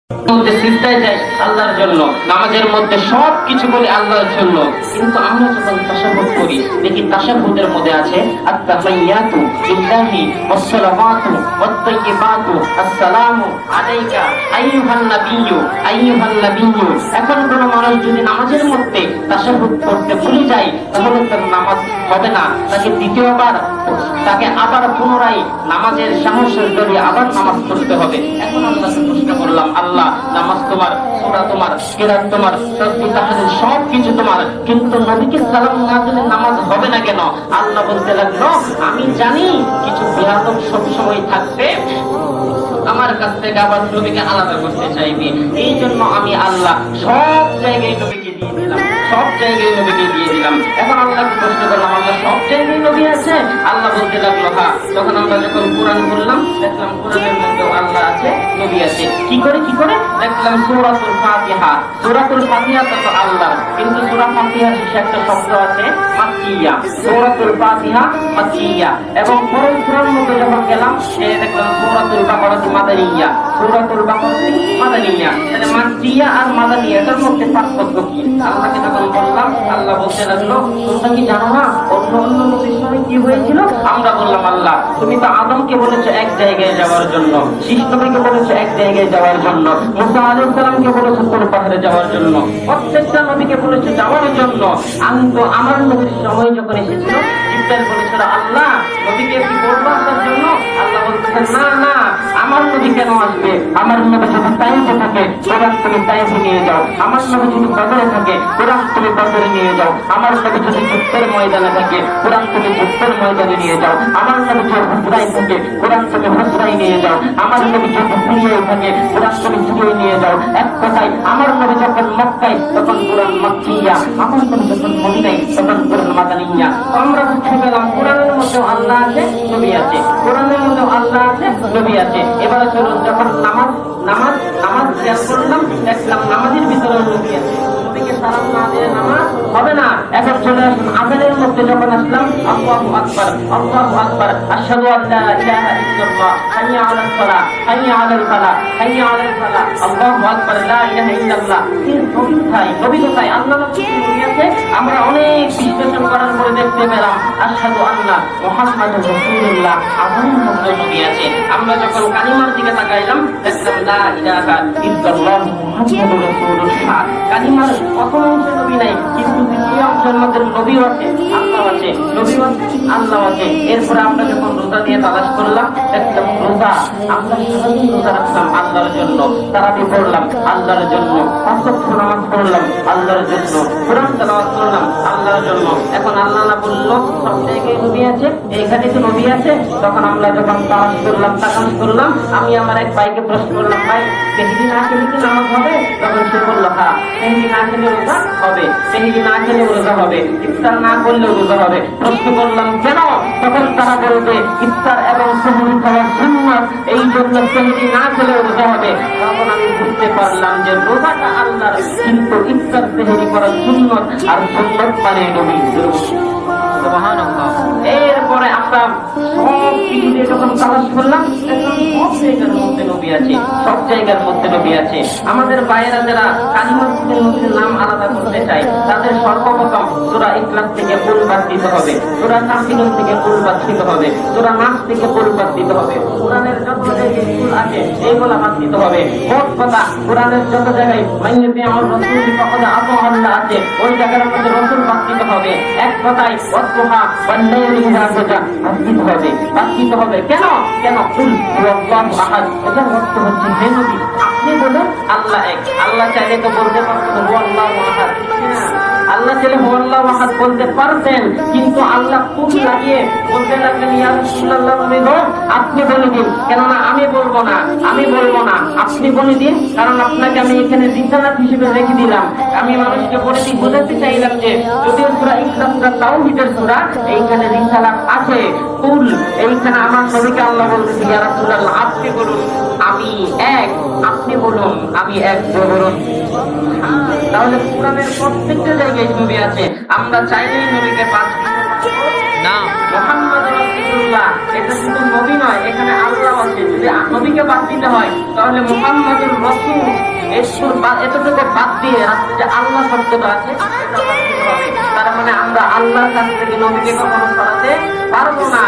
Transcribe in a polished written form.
মধ্যে সিজদায় যাই আল্লাহর জন্য, নামাজের মধ্যে সবকিছু বলি আল্লাহর জন্য, কিন্তু আমরা যখন তাশাহুদ করি দেখি তাশাহুদের মধ্যে আছে আত-তাহিয়াতু লিল্লাহি ওয়াস-সালাওয়াতু ওয়াত-তাইয়্যিবাতু আসসালামু আলাইকা আইয়ুহান নাবিয়্যু আইয়ুহান নাবিয়্যু। এখন কোন মানুষ যদি নামাজের মধ্যে তাশাহুদ করতে ভুলে যায় তাহলে তার নামাজ হবে না, তাকে আবার পুনরায় নামাজের সাহসের জন্য আবার নামাজ পড়তে হবে। এখন আল্লাহকে প্রশ্ন করলাম, আল্লাহ নামাজ তোমার, সূরা তোমার, কিরাত তোমার, তাসবিহ তাহলিল সবকিছু তোমার, কিন্তু নবীকে সালাম না দিলে নামাজ হবে না কেন? আল্লাহ বলতে লাগলো, আমি জানি কিছু বিহাদব সব সময় থাকবে, আমার কাছ থেকে আবার নবীকে আলাদা করতে চাইবে, এই জন্য আমি আল্লাহ সব জায়গায় নবীকে দিয়ে দিলাম, সব জায়গায় নবীকে দিয়ে দিলাম। এখন আল্লাহকে প্রশ্ন করলাম, আল্লাহ সব জায়গায় নবী আছে? আল্লাহ বলতে লাগলো হ্যাঁ। তখন আমরা যখন কোরআন বললাম দেখলাম কোরআনের মধ্যেও আল্লাহ আছে, নবী আছে। কি করে দেখলাম সূরাতুল ফাতিহা, সূরাতুল ফাতিহা তো আল্লাহ, কিন্তু সূরা ফাতিহা শেষে একটা শব্দ আছে মাক্কিয়া, সূরাতুল ফাতিহা মাক্কিয়া। এবং পরের সূরার মধ্যে যখন গেলাম দেখলাম সূরাতুল বাকারা মাদানিয়া, সূরাতুল বাকারা মাদানিয়া। তাহলে মাক্কিয়া আর মাদানিয়া এর মধ্যে পার্থক্য কি? আল্লাহকে যখন বললাম আল্লাহ বলতে লাগলো, তোমরা কি জানো না অন্য নবীর সঙ্গে কি হয়েছিল? আমরা বললাম, আল্লাহ তুমি তো আদমকে বলেছো এক জায়গায় যাওয়ার জন্য, শীষ নবীকে বলেছো এক জায়গায় যাওয়ার জন্য, মুসা আলাইহিস সালামকে বলেছো কোন পাহাড়ে যাওয়ার জন্য, প্রত্যেকটা নবীকে বলেছো যাওয়ার জন্য। তো আমার নবীর সময় যখন এসেছিল জিবরাইল বলেছিল, আল্লাহ নবীকে কি বলবো আসার জন্য? আল্লাহ বলতেছেন, না না, আমার নবী কেন আসবে? আমার নবী যদি তাইফে থাকে কোরআন তুমি তাইফে নিয়ে যাও, আমার নবী যদি বদরে থাকে কোরআন তুমি বদরে নিয়ে যাও, আমার নবী যদি যুদ্ধের ময়দানে থাকে কোরআন তুমি যুদ্ধের ময়দানে নিয়ে যাও, আমার নবী যদি হুজরায় থাকে কোরআন তুমি হুজরায় নিয়ে যাও, আমার নবী যদি সিরিয়ায় থাকে কোরআন তুমি সিরিয়ায় নিয়ে যাও। এক কথায় আমার নবী যখন মক্কায় তখন কোরআন মাক্কিয়া, আমার নবী যখন মদিনায় তখন কোরআন মাদানিয়া। আমরা বুঝতে পেলাম কোরআনের মধ্যে আল্লাহ আছে, নবী আছে, কোরআনের মধ্যে আল্লাহ আছে, নবী আছে। এবারে চলুন যখন নামাজ শেষ করলাম দেখলাম নামাজের ভিতরে নবী আছে, নবীকে সালাম না দিয়ে নামাজ হবে না। এখন চলে আসুন আযানের মধ্যে যখন আসলাম, আল্লাহু আকবার, আল্লাহু আকবার, আশহাদু আল্লা ইলাহা ইল্লাল্লাহ, হাইয়া আলাস সালাহ, হাইয়া আলাল ফালাহ, হাইয়া আলাল ফালাহ, আল্লাহু আকবার, লা ইলাহা ইল্লাল্লাহ। নবী কোথায়? আল্লাহ নবী আছে। আমরা অনেক বিশ্লেষণ করার পরে দেখতে পেলাম আশহাদু আন্না মুহাম্মাদুর রাসূলুল্লাহ, আযানের মধ্যে নবী আছে। আমরা যখন কালিমার দিকে তাকাইলাম দেখলাম লা ইলাহা ইল্লাল্লাহ মুহাম্মাদুর রাসূলুল্লাহ। কালিমার প্রথম অংশে নবী নাই, কিন্তু দ্বিতীয় অংশের মধ্যে নবী আছে, আল্লাহ আছে, নবী আছে, আল্লাহ আছে। এরপরে আমরা যখন রোজা দিয়ে তালাশ করলাম দেখলাম রোজা, আমরা সারাদিন রোজা রাখলাম আল্লাহর জন্য, তারাবি পড়লাম আল্লাহর জন্য, পাঁচ ওয়াক্ত নামাজ পড়লাম আল্লাহর জন্য, কোরআন তেলাওয়াত করলাম আল্লাহর জন্য। এখন আল্লাহ না বললো সব জায়গায় নবী আছে, এইখানে তো নবী আছে। তখন আমরা যখন তালাশ করলাম, আমি আমার এক ভাইকে প্রশ্ন করলাম, ভাই সেহরি না খেলে কি নামাজ হবে? তখন সে বললো হ্যাঁ, সেহরি না খেলে রোজা হবে, সেহরি না খেলে রোজা হবে, ইফতার না করলেও রোজা হবে। প্রশ্ন করলাম কেন? তখন তারা বলবে ইফতার এবং সেহরি খাওয়া সুন্নাত, এই জন্য সেহরি না খেলেও রোজা হবে। তখন আমি বুঝতে পারলাম যে রোজাটা আল্লাহর, কিন্তু ইফতার সেহরি করা সুন্নাত, আর সুন্নাত মানে নবী। সুবহানাল্লাহ। এরপরে আমরা সব দিকে যখন তালাশ করলাম সব জায়গার মধ্যে নবী আছে, সব জায়গার মধ্যে নবী আছে। আমাদের বাইরা যারা কালিমার মধ্যে নাম আলাদা করতে চায় তাদের সর্বপ্রথম সূরা ইখলাস থেকে কুল বাদ দিতে হবে, সূরা কাফিরুন থেকে কুল বাদ দিতে হবে, সূরা নাস থেকে কুল বাদ দিতে হবে, কোরআনের যত জায়গায় কুল আছে এইগুলা বাদ দিতে হবে। মোট কথা কোরআনের যত জায়গায় মাইয়াতি আমার রাসূল ফাকাদ আল্লাহ আছে ওই জায়গার মধ্যে রাসূল বাদ দিতে হবে। এক কথায় ওয়াসফা ওয়াল্লাইলি ইযা সাজা বাদ দিতে হবে। কেন কুল হুয়াল্লাহু আহাদ, এটা অর্থ হচ্ছে হে নবী আপনি বলুন আল্লাহ এক। আল্লাহ চাইলে তো বলতে পারতেন হুয়াল্লাহু আহাদ, আল্লাহ চাইলে হুয়াল্লাহু আহাদ বলতে পারতেন, কিন্তু আল্লাহ কুল লাগিয়ে বলতে লাগলেন ইয়া রাসূলুল্লাহ আপনি বলে দিন। কেননা আমি বলবো না, আপনি বলে দিন, কারণ আপনাকে আমি এখানে রিসালাত হিসেবে রেখে দিলাম। আমি মানুষকে বোঝাতে চাইলাম যে যদিও সূরা ইখলাসটা তাওহীদের সূরা, এইখানে রিসালাত আছে, কুল এইখানে আমার নবীকে আল্লাহ বলতেছে ইয়া রাসূলুল্লাহ আপনি বলুন আমি এক, আপনি বলুন আমি এক, বলুন। তাহলে কোরআনের প্রত্যেকটা জায়গায় নবী আছে। আমরা চাইলেই নবীকে পাঁচ না, মুহাম্মদ রাসূলুল্লাহ এটা শুধু নবী নয়, এখানে আল্লাহ আছে। যদি নবীকে বাদ দিতে হয় তাহলে মুহাম্মদুর রাসূল শুধু এতটুকু বাদ দিয়ে যে আল্লাহ শব্দটা আছে এটা বাদ দিতে হবে। তার মানে আমরা আল্লাহর কাছ থেকে নবীকে কখনো সরাতে পারবো না।